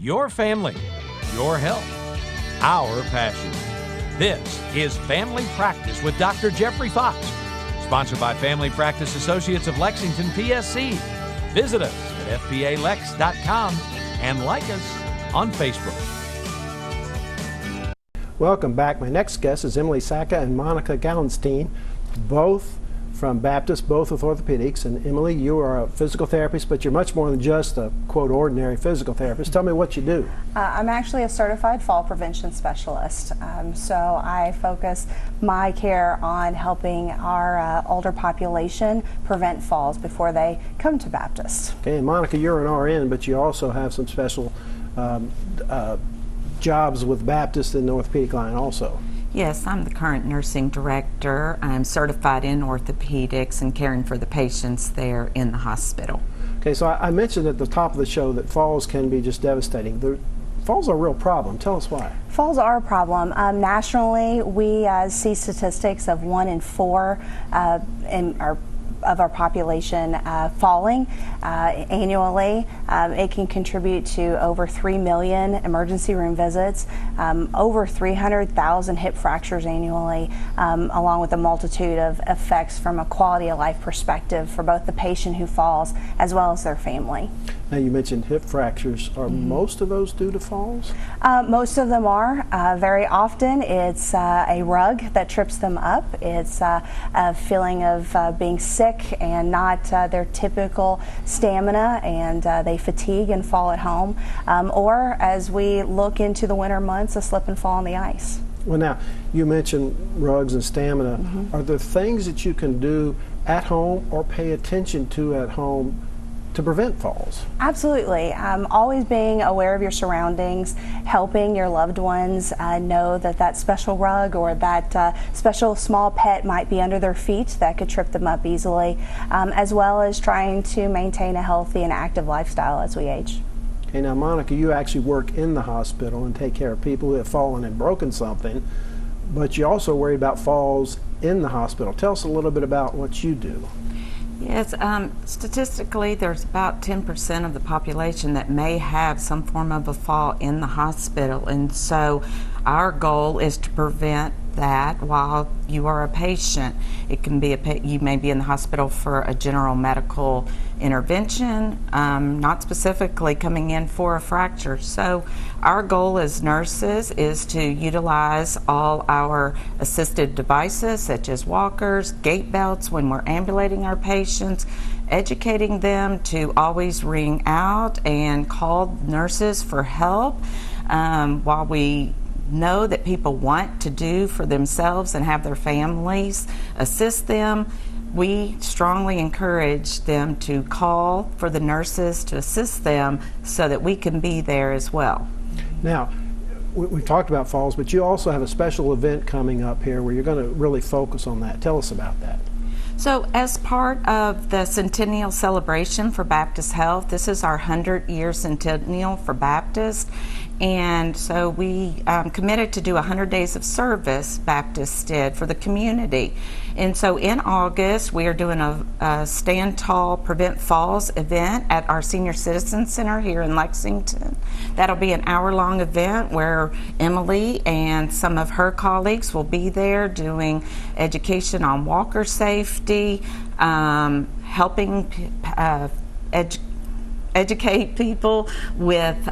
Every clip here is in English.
Your family, your health, our passion. This is Family Practice with Dr. Jeffrey Fox, sponsored by Family Practice Associates of Lexington, PSC. Visit us at fpalex.com and like us on Facebook. Welcome back. My next guest is Emily Sacca and Monica Gallenstein, both from Baptist, both with orthopedics. And Emily, you are a physical therapist, but you're much more than just a, quote, ordinary physical therapist. Tell me what you do. I'm actually a certified fall prevention specialist. So I focus my care on helping our older population prevent falls before they come to Baptist. Okay, and Monica, you're an RN, but you also have some special jobs with Baptist in the orthopedic line also. Yes, I'm the current nursing director. I'm certified in orthopedics and caring for the patients there in the hospital. Okay, so I mentioned at the top of the show that falls can be just devastating. Falls are a real problem. Tell us why. Falls are a problem. Nationally, we see statistics of 1 in 4 of our population falling annually. It can contribute to over 3 million emergency room visits, over 300,000 hip fractures annually, along with a multitude of effects from a quality of life perspective for both the patient who falls as well as their family. Now you mentioned hip fractures. Are most of those due to falls? Most of them are. Very often it's a rug that trips them up. It's a feeling of being sick and not their typical stamina, and they fatigue and fall at home. Or as we look into the winter months, a slip and fall on the ice. Well, now, you mentioned rugs and stamina. Are there things that you can do at home or pay attention to at home to prevent falls? Absolutely. Always being aware of your surroundings, helping your loved ones know that that special rug or that special small pet might be under their feet that could trip them up easily, as well as trying to maintain a healthy and active lifestyle as we age. Okay, now Monica, you actually work in the hospital and take care of people who have fallen and broken something, but you also worry about falls in the hospital. Tell us a little bit about what you do. Yes, statistically there's about 10% of the population that may have some form of a fall in the hospital, and so our goal is to prevent that while you are a patient. It can be you may be in the hospital for a general medical intervention, not specifically coming in for a fracture. So our goal as nurses is to utilize all our assisted devices such as walkers, gait belts when we're ambulating our patients, educating them to always ring out and call nurses for help while we know that people want to do for themselves and have their families assist them. We strongly encourage them to call for the nurses to assist them so that we can be there as well. Now, we've talked about falls, but you also have a special event coming up here where you're going to really focus on that. Tell us about that. So as part of the centennial celebration for Baptist Health, this is our 100-year centennial for Baptist, and so we committed to do 100 days of service, Baptist did, for the community. And so in August, we are doing a Stand Tall, Prevent Falls event at our Senior Citizen Center here in Lexington. That'll be an hour-long event where Emily and some of her colleagues will be there doing education on walker safety, helping educate people with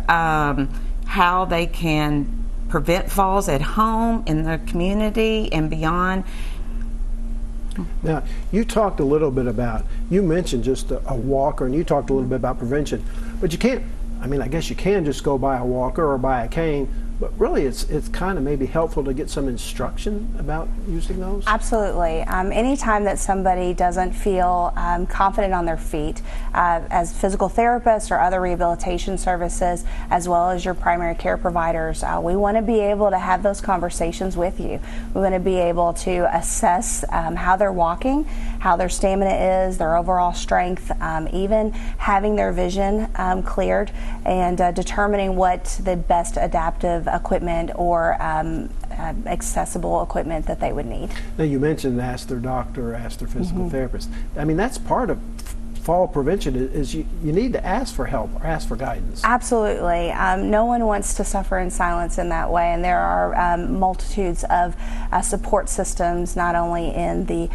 how they can prevent falls at home, in their community, and beyond. Now, you talked a little bit about, you mentioned just a walker, and you talked a little bit about prevention, but you can't, I mean, I guess you can just go buy a walker or buy a cane, but really it's kind of maybe helpful to get some instruction about using those? Absolutely. Anytime that somebody doesn't feel confident on their feet, as physical therapists or other rehabilitation services, as well as your primary care providers, we want to be able to have those conversations with you. We want to be able to assess how they're walking, how their stamina is, their overall strength, even having their vision cleared, and determining what the best adaptive equipment or accessible equipment that they would need. Now, you mentioned ask their doctor, ask their physical therapist. I mean, that's part of fall prevention is you need to ask for help or ask for guidance. Absolutely. No one wants to suffer in silence in that way, and there are multitudes of support systems, not only in the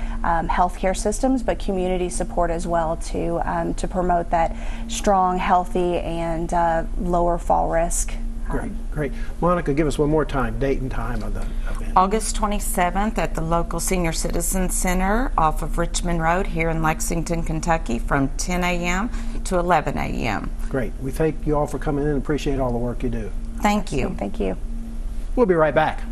healthcare systems, but community support as well to promote that strong, healthy, and lower fall risk. Great. Monica, give us one more time, date and time of the event. August 27th at the local Senior Citizen Center off of Richmond Road here in Lexington, Kentucky from 10 a.m. to 11 a.m. Great. We thank you all for coming in and appreciate all the work you do. Thank you. Thank you. We'll be right back.